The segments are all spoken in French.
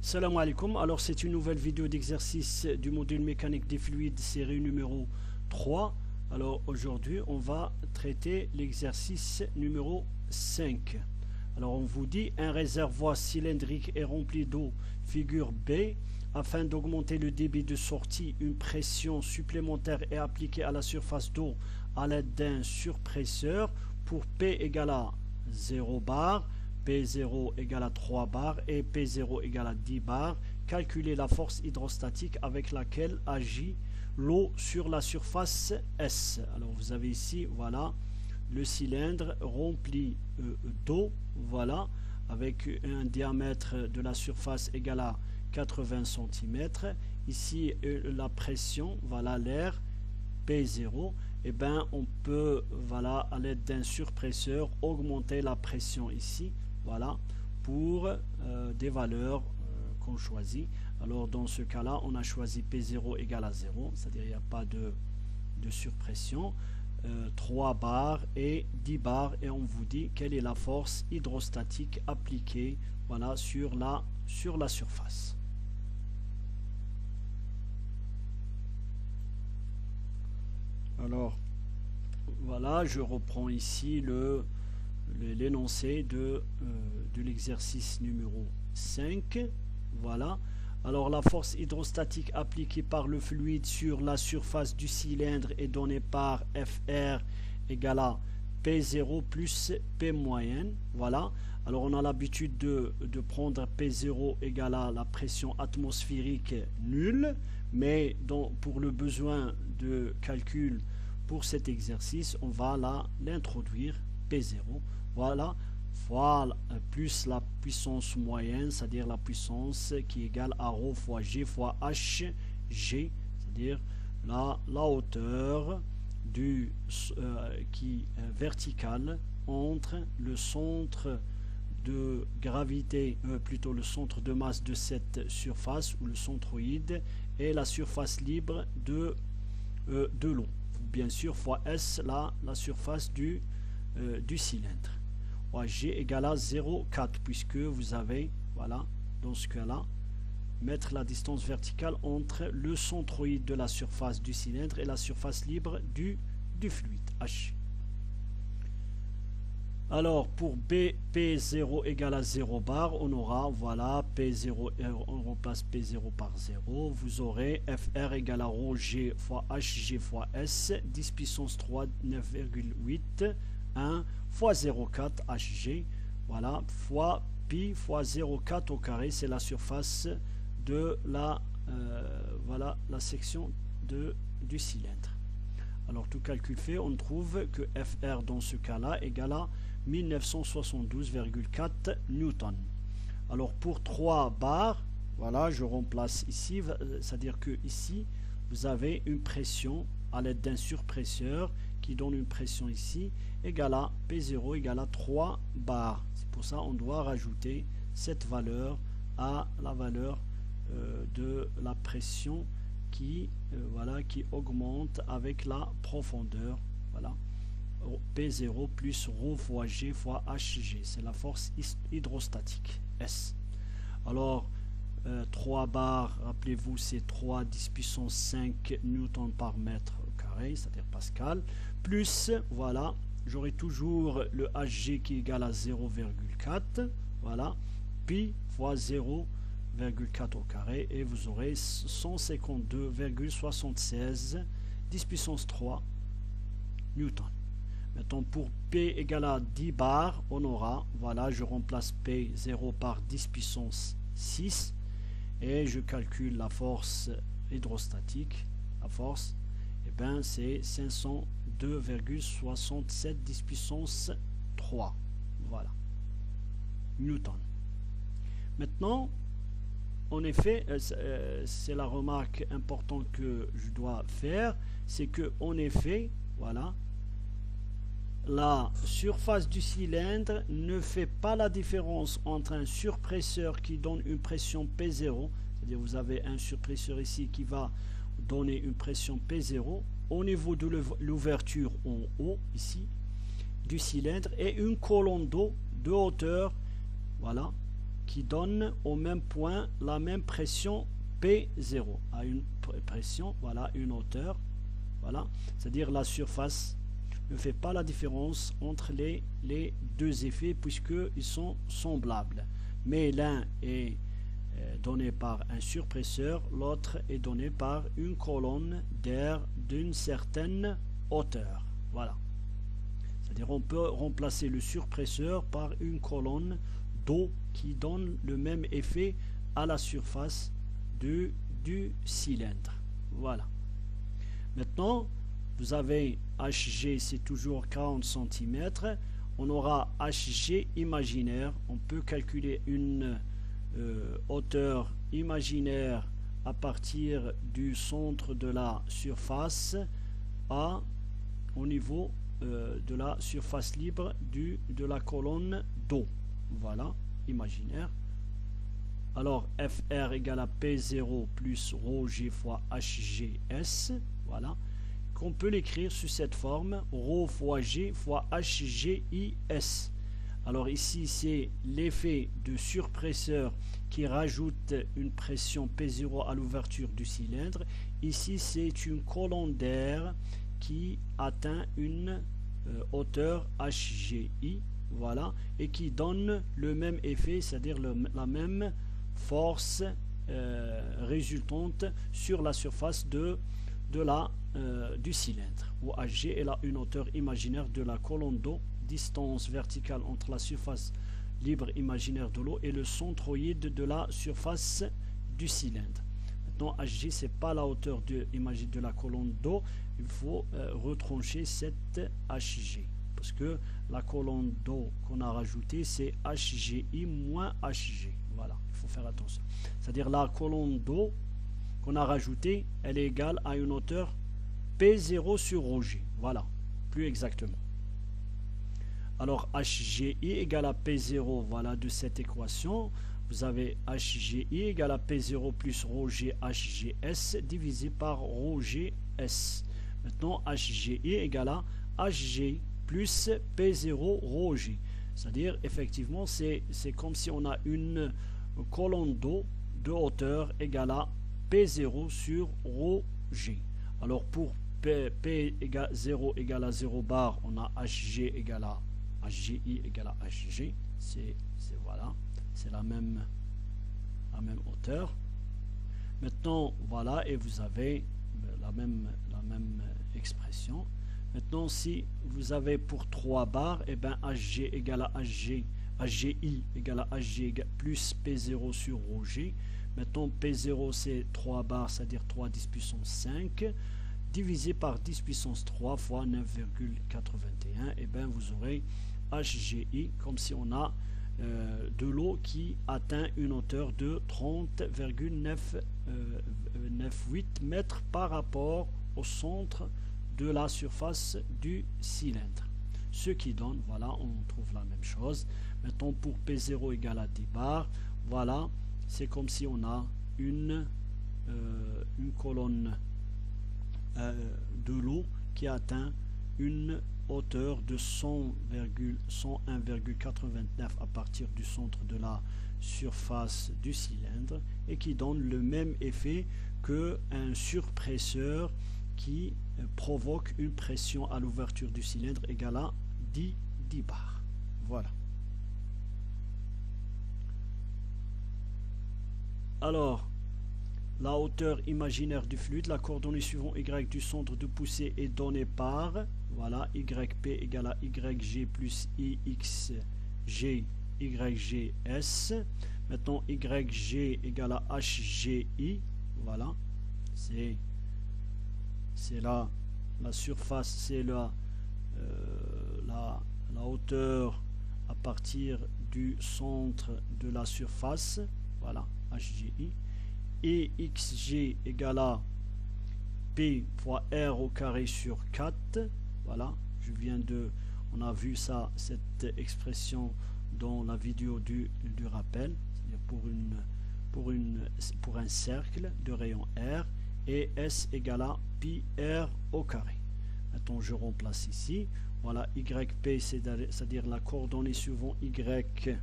Salam alaikum, alors c'est une nouvelle vidéo d'exercice du module mécanique des fluides série numéro 3. Alors aujourd'hui on va traiter l'exercice numéro 5. Alors on vous dit un réservoir cylindrique est rempli d'eau, figure B. Afin d'augmenter le débit de sortie, une pression supplémentaire est appliquée à la surface d'eau à l'aide d'un surpresseur pour P égale à 0 bar. P0 égale à 3 bars et P0 égale à 10 bars. Calculez la force hydrostatique avec laquelle agit l'eau sur la surface S. Alors vous avez ici, voilà, le cylindre rempli d'eau, voilà, avec un diamètre de la surface égal à 80 cm. Ici, la pression, voilà l'air, P0. Et bien, on peut, voilà, à l'aide d'un surpresseur, augmenter la pression ici. Voilà, pour des valeurs qu'on choisit. Alors dans ce cas-là, on a choisi P0 égale à 0, c'est-à-dire il n'y a pas de surpression. 3 bars et 10 bars, et on vous dit quelle est la force hydrostatique appliquée, voilà, sur la surface. Alors voilà, je reprends ici l'énoncé de l'exercice numéro 5. Voilà. Alors la force hydrostatique appliquée par le fluide sur la surface du cylindre est donnée par FR égale à P0 plus P moyenne. Voilà. Alors on a l'habitude de prendre P0 égale à la pression atmosphérique nulle, mais pour le besoin de calcul pour cet exercice, on va l'introduire P0. Voilà, fois plus la puissance moyenne, c'est-à-dire la puissance qui est égale à ρ fois G fois HG, c'est-à-dire la hauteur qui est verticale entre le centre de gravité, plutôt le centre de masse de cette surface ou le centroïde et la surface libre de l'eau. Bien sûr, fois S, la surface du cylindre. G égale à 0,4 puisque vous avez, voilà, dans ce cas-là, mettre la distance verticale entre le centroïde de la surface du cylindre et la surface libre du fluide, H. Alors, pour B, P0 égale à 0 bar, on aura, voilà, P0, on remplace P0 par 0. Vous aurez FR égale à ρ G fois HG fois S, 10 puissance 3, 9,8, 1 fois 0,4 HG, voilà, fois pi fois 0,4 au carré, c'est la surface de voilà, la section du cylindre. Alors, tout calcul fait, on trouve que FR dans ce cas-là égale à 1972,4 newtons. Alors pour 3 bars, voilà, je remplace ici, c'est-à-dire que ici, vous avez une pression à l'aide d'un surpresseur qui donne une pression ici égale à P0 égale à 3 bars. C'est pour ça qu'on doit rajouter cette valeur à la valeur de la pression qui, voilà, qui augmente avec la profondeur. Voilà. P0 plus ρ fois G fois HG, c'est la force hydrostatique, S. Alors, 3 bars, rappelez-vous, c'est 3 10 puissance 5 newtons par mètre carré, c'est-à-dire pascal, plus, voilà, j'aurai toujours le HG qui est égal à 0,4, voilà, pi fois 0,4 au carré, et vous aurez 152,76 10 puissance 3 newtons. Maintenant, pour P égale à 10 bars, on aura, voilà, je remplace P0 par 10 puissance 6 et je calcule la force hydrostatique. La force, et bien, c'est 502,67 10 puissance 3. Voilà, newton. Maintenant, en effet, c'est la remarque importante que je dois faire, c'est que en effet, voilà, la surface du cylindre ne fait pas la différence entre un surpresseur qui donne une pression P0, c'est-à-dire vous avez un surpresseur ici qui va donner une pression P0 au niveau de l'ouverture en haut, ici, du cylindre, et une colonne d'eau de hauteur, voilà, qui donne au même point la même pression P0 à une pression, voilà, une hauteur, voilà, c'est-à-dire la surface ne fait pas la différence entre les deux effets puisqu'ils sont semblables, mais l'un est donné par un surpresseur, l'autre est donné par une colonne d'air d'une certaine hauteur. Voilà. C'est-à-dire on peut remplacer le surpresseur par une colonne d'eau qui donne le même effet à la surface du cylindre. Voilà. Maintenant, vous avez HG, c'est toujours 40 cm. On aura HG imaginaire. On peut calculer une hauteur imaginaire à partir du centre de la surface au niveau de la surface libre de la colonne d'eau. Voilà, imaginaire. Alors FR égale à P0 plus ρg fois HGS. Voilà. Qu'on peut l'écrire sous cette forme, ρ fois G fois HGIS. Alors ici, c'est l'effet de surpresseur qui rajoute une pression P0 à l'ouverture du cylindre. Ici, c'est une colonne d'air qui atteint une hauteur HGI, voilà, et qui donne le même effet, c'est-à-dire la même force résultante sur la surface du cylindre, où HG est là une hauteur imaginaire de la colonne d'eau, distance verticale entre la surface libre imaginaire de l'eau et le centroïde de la surface du cylindre. Maintenant, HG, c'est pas la hauteur de la colonne d'eau, il faut retrancher cette HG, parce que la colonne d'eau qu'on a rajoutée, c'est HGI moins HG. Voilà, il faut faire attention. C'est-à-dire la colonne d'eau qu'on a rajoutée, elle est égale à une hauteur P0 sur ρg. Voilà, plus exactement. Alors HGI égale à P0, voilà, de cette équation, vous avez HGI égale à P0 plus ρg HGS divisé par ρgs. Maintenant, HGI égale à HG plus P0 ρg. C'est-à-dire, effectivement, c'est comme si on a une colonne d'eau de hauteur égale à P0 sur ρg. Alors, pour P égale 0 égale à 0 bar, on a HG égale à HGI égale à HG. Voilà, c'est la même hauteur. Maintenant, voilà, et vous avez la même expression. Maintenant, si vous avez pour 3 bars, et bien HG égale à HG, HGI égale à HG plus P0 sur ρg. Maintenant, P0 c'est 3 bars, c'est-à-dire 3 10 puissance 5, divisé par 10 puissance 3 fois 9,81, et bien vous aurez HGI comme si on a de l'eau qui atteint une hauteur de 30,998 mètres par rapport au centre de la surface du cylindre. Ce qui donne, voilà, on trouve la même chose. Maintenant, pour P0 égale à 10 bars, voilà, c'est comme si on a une colonne de l'eau qui atteint une hauteur de 101,89 à partir du centre de la surface du cylindre et qui donne le même effet qu'un surpresseur qui provoque une pression à l'ouverture du cylindre égale à 10 bars. Voilà. Alors, la hauteur imaginaire du fluide, la coordonnée suivant Y du centre de poussée est donnée par, voilà, YP égale à YG plus IXG YGS. Maintenant, YG égale à HGI, voilà, c'est là la surface, c'est la hauteur à partir du centre de la surface, voilà, HGI. Et XG égale à P fois R au carré sur 4, voilà, on a vu ça, cette expression dans la vidéo du rappel, c'est-à-dire pour un cercle de rayon R, et S égale à pi R au carré. Maintenant, je remplace ici, voilà, YP, c'est-à-dire la coordonnée suivant Y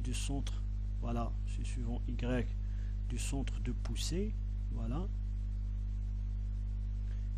du centre, voilà, c'est suivant y, du centre de poussée, voilà,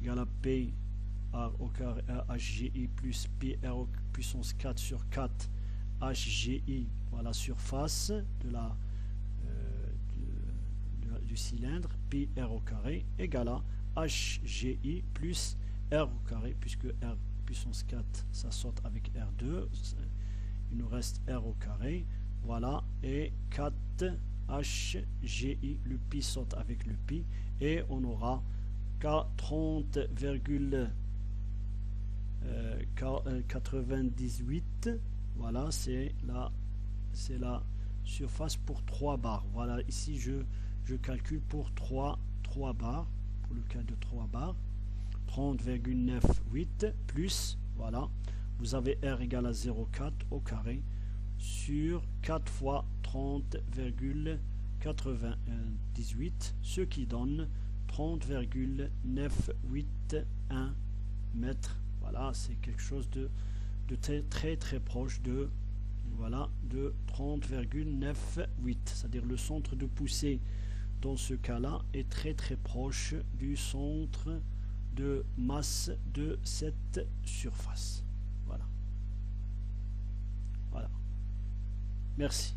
égale à P R au carré HGI plus Pi R puissance 4 sur 4 HGI, voilà, surface de la du cylindre, Pi R au carré égale à HGI plus R au carré, puisque R puissance 4 ça saute avec R2, il nous reste R au carré, voilà, et 4 HGI, le pi saute avec le pi, et on aura 30,98, voilà, c'est la surface pour 3 bars. Voilà, ici je calcule pour 3 bars, pour le cas de 3 bars, 30,98 plus, voilà, vous avez R égale à 0,4 au carré sur 4 fois 30,98, ce qui donne 30,981 mètres. Voilà, c'est quelque chose de très proche de, voilà, de 30,98, c'est-à-dire le centre de poussée dans ce cas-là est très proche du centre de masse de cette surface. Voilà. Merci.